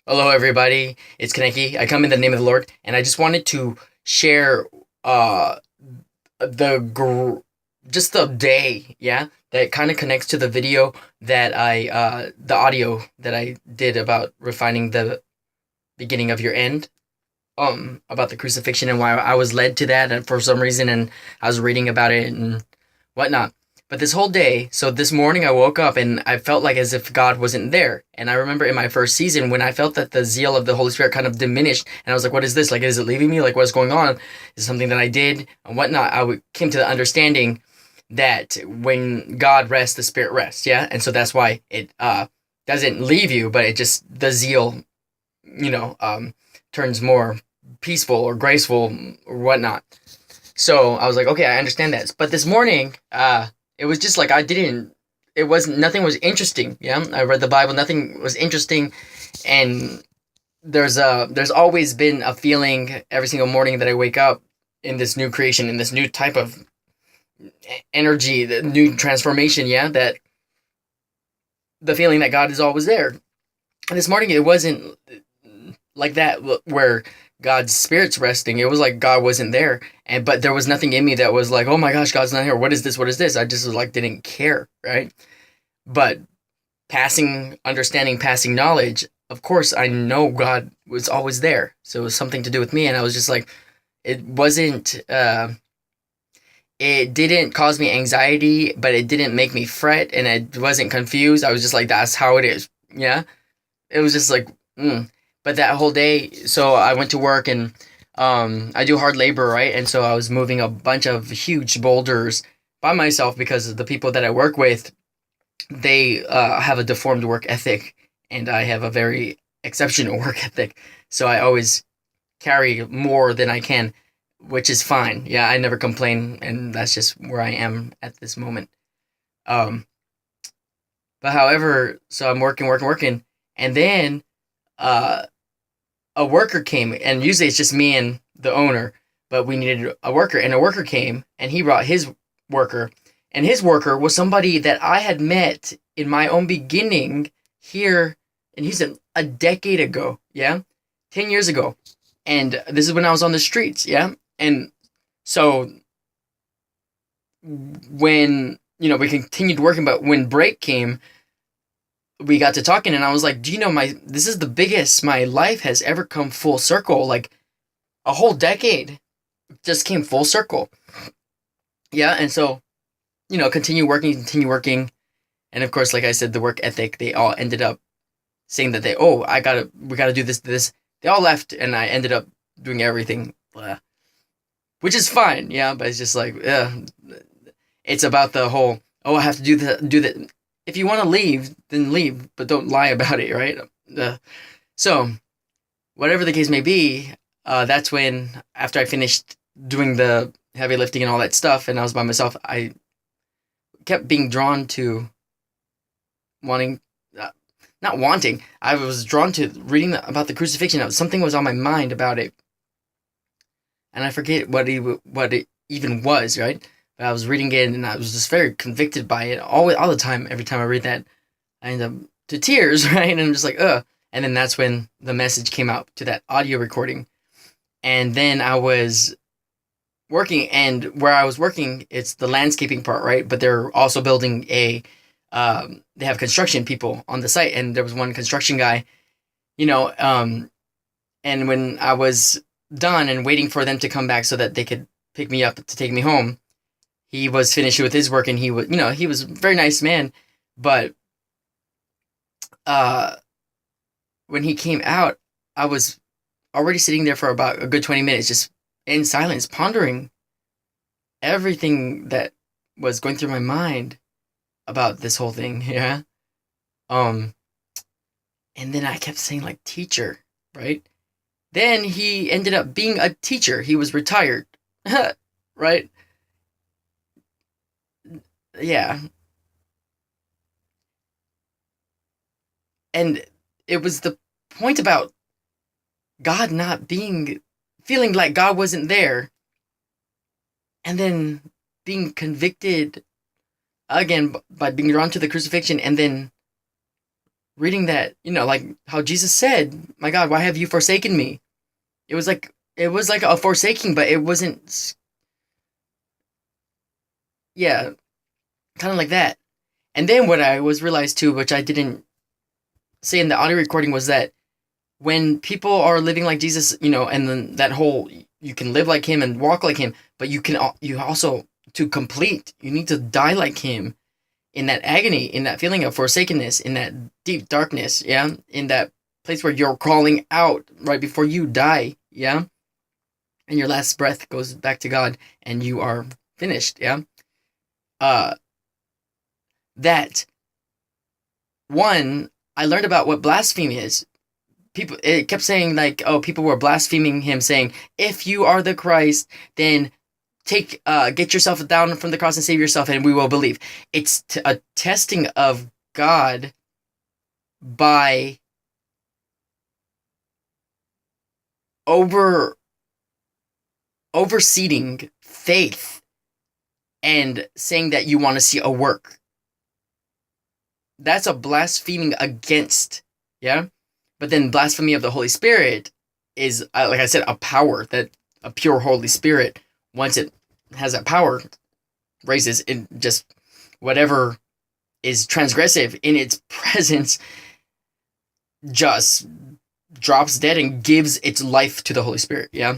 Hello, everybody. It's Kaneki. I come in the name of the Lord, and I just wanted to share the just the day, yeah, that kind of connects to the video that the audio that I did about refining the beginning of your end, about the crucifixion and why I was led to that, and for some reason, and I was reading about it and whatnot. But this whole day, so this morning I woke up and I felt like as if God wasn't there. And I remember in my first season when I felt that the zeal of the Holy Spirit kind of diminished, and I was like, "What is this? Like, is it leaving me? Like, what's going on? Is it something that I did and whatnot?" Came to the understanding that when God rests, the Spirit rests. Yeah, and so that's why it doesn't leave you, but it just the zeal, you know, turns more peaceful or graceful or whatnot. So I was like, okay, I understand that. But this morning, it was just like I didn't. It wasn't. Nothing was interesting. Yeah, I read the Bible. Nothing was interesting, and there's always been a feeling every single morning that I wake up in this new creation, in this new type of energy, the new transformation. Yeah, that the feeling that God is always there. And this morning, it wasn't like that where God's spirit's resting. It was like God wasn't there, and but there was nothing in me that was like, oh my gosh, God's not here. What is this? What is this? I just was like didn't care, right? But passing understanding, passing knowledge, of course, I know God was always there. So it was something to do with me, and I was just like, it wasn't. It didn't cause me anxiety, but it didn't make me fret, and I wasn't confused. I was just like, that's how it is. Yeah, it was just like, but that whole day, so I went to work and I do hard labor, right? And so I was moving a bunch of huge boulders by myself because the people that I work with, they have a deformed work ethic, and I have a very exceptional work ethic. So I always carry more than I can, which is fine. Yeah, I never complain, and that's just where I am at this moment. Um, but however, so I'm working, working, working, and then uh, a worker came, and usually it's just me and the owner, but we needed a worker, and a worker came, and he brought his worker, and his worker was somebody that I had met in my own beginning here, and he's a decade ago, yeah, 10 years ago, and this is when I was on the streets, yeah, and so when we continued working, but when break came, we got to talking, and I was like, "Do you know this is the biggest my life has ever come full circle, like." A whole decade just came full circle. Yeah, and so continue working, and of course, like I said, the work ethic. They all ended up saying that we gotta do this. They all left, and I ended up doing everything, which is fine. Yeah, but it's just like, it's about the whole. Oh, I have to do that. If you want to leave, then leave, but don't lie about it, right? So whatever the case may be, that's when, after I finished doing the heavy lifting and all that stuff, and I was by myself, I kept being drawn to wanting, uh, not wanting, I was drawn to reading about the crucifixion. Something was on my mind about it, and I forget what it even was, right? But I was reading it, and I was just very convicted by it all the time. Every time I read that, I end up to tears, right? And I'm just like, ugh. And then that's when the message came out to that audio recording. And then I was working, and where I was working, it's the landscaping part, right? But they're also building they have construction people on the site, and there was one construction guy, you know, and when I was done and waiting for them to come back so that they could pick me up to take me home, he was finished with his work, and he was a very nice man, but uh, when he came out, I was already sitting there for about a good 20 minutes, just in silence, pondering everything that was going through my mind about this whole thing. Yeah. Um, and then I kept saying, like, teacher, right? Then he ended up being a teacher. He was retired, right? Yeah. And it was the point about God not being, feeling like God wasn't there, and then being convicted again by being drawn to the crucifixion, and then reading that, like how Jesus said, "My God, why have you forsaken me?" It was like a forsaking, but it wasn't. Yeah, kind of like that. And then what I was realized too, which I didn't say in the audio recording, was that when people are living like Jesus, and then that whole you can live like him and walk like him, but you also to complete, you need to die like him in that agony, in that feeling of forsakenness, in that deep darkness, yeah, in that place where you're crawling out right before you die, yeah, and your last breath goes back to God, and you are finished, yeah. Uh, that one, I learned about what blasphemy is. People, it kept saying like, oh, people were blaspheming him, saying, if you are the Christ, then get yourself down from the cross and save yourself, and we will believe. It's a testing of God by overseeding faith and saying that you want to see a work. That's a blaspheming against, yeah. But then blasphemy of the Holy Spirit is, like I said, a power that a pure Holy Spirit, once it has that power, raises in just whatever is transgressive in its presence, just drops dead and gives its life to the Holy Spirit. Yeah.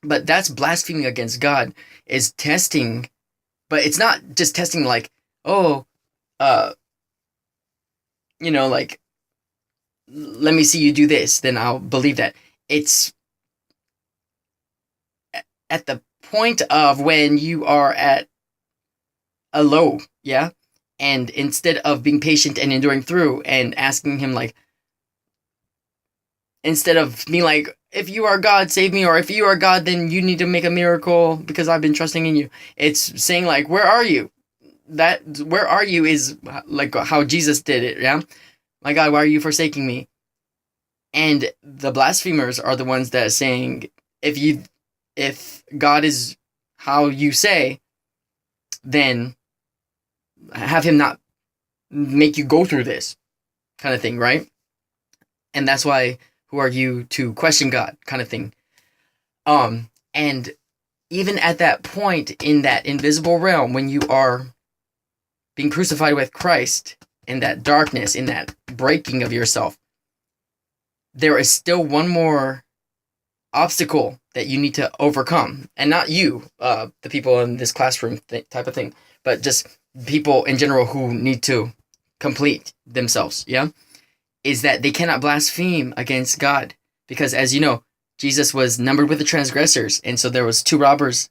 But that's blaspheming against God, is testing, but it's not just testing like, oh, like, let me see you do this, then I'll believe that. It's at the point of when you are at a low, yeah? And instead of being patient and enduring through and asking him, like, instead of being like, if you are God, save me, or if you are God, then you need to make a miracle because I've been trusting in you. It's saying, like, where are you? That where are you is like how Jesus did it, yeah? My God, why are you forsaking me? And the blasphemers are the ones that are saying, if God is how you say, then have him not make you go through this kind of thing, right? And that's why, who are you to question God kind of thing. And even at that point in that invisible realm, when you are being crucified with Christ, in that darkness, in that breaking of yourself, there is still one more obstacle that you need to overcome. And not you, the people in this classroom type of thing, but just people in general who need to complete themselves, yeah? Is that they cannot blaspheme against God. Because as you know, Jesus was numbered with the transgressors, and so there was two robbers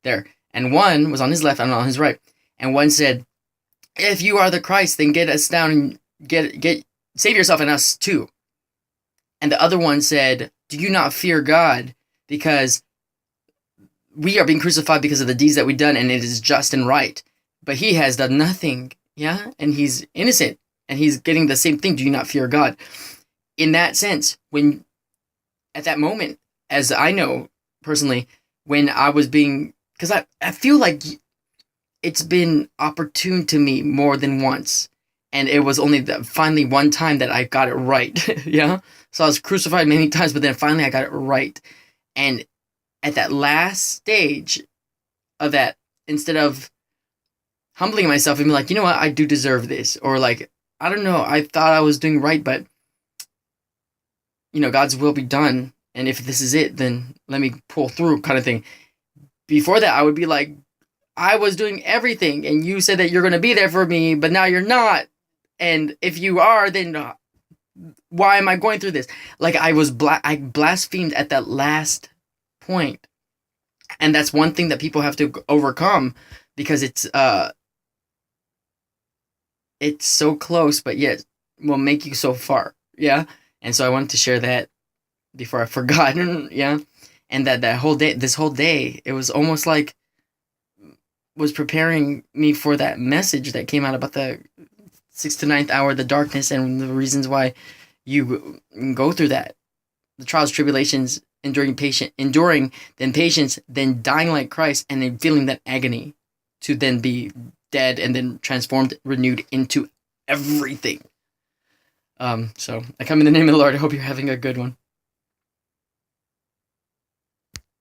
there. And one was on his left and on his right. And one said, if you are the Christ, then get us down and get save yourself and us too. And the other one said, do you not fear God? Because we are being crucified because of the deeds that we've done, and it is just and right. But he has done nothing, yeah? And he's innocent, and he's getting the same thing. Do you not fear God? In that sense, when, at that moment, as I know personally, when I was being, because I feel like it's been opportune to me more than once. And it was only finally one time that I got it right, yeah? So I was crucified many times, but then finally I got it right. And at that last stage of that, instead of humbling myself and be like, you know what, I do deserve this. Or like, I don't know, I thought I was doing right, but, God's will be done. And if this is it, then let me pull through kind of thing. Before that, I would be like, I was doing everything, and you said that you're going to be there for me, but now you're not. And if you are, then why am I going through this? Like, I blasphemed at that last point. And that's one thing that people have to overcome, because it's so close, but yet will make you so far. Yeah. And so I wanted to share that before I forgot. Yeah. And that whole day, this whole day, it was almost like was preparing me for that message that came out about the 6th to 9th hour, the darkness, and the reasons why you go through that, the trials, tribulations, enduring, then patience, then dying like Christ, and then feeling that agony to then be dead and then transformed, renewed into everything. So I come in the name of the Lord. I hope you're having a good one.